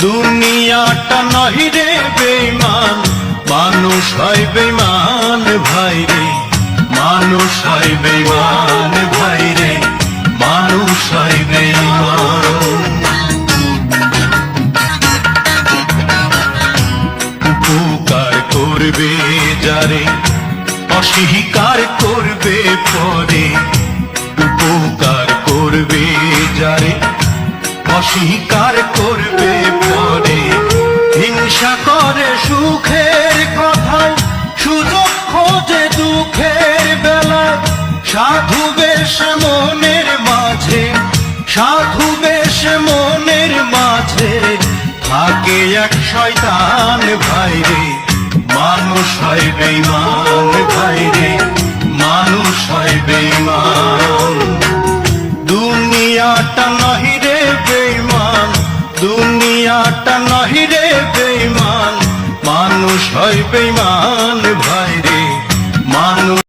দুনিয়াটা নহি রে বেঈমান, মানুষ হয় বেঈমান ভাই রে, মানুষ হয় বেঈমান ভাই রে, মানুষ হয় বেঈমান। উপকার করবে যারে অস্বীকার করবে পরে, উপকার করবে যারে অস্বীকার করবে পরে, হিংসা করে সুখের কথায় সুযোগ খোঁজে দুঃখের বেলায়, সাধু বেশ মনের মাঝে, সাধু বেশ মনের মাঝে থাকে এক শয়তান ভাই রে, মানুষ হয় বেঈমান ভাই রে, মানুষ হয় বেঈমান। দুনিয়াটা নহি রে বেঈমান, দুনিয়াটা নহি রে বেঈমান, মানুষ হয় বেঈমান ভাই।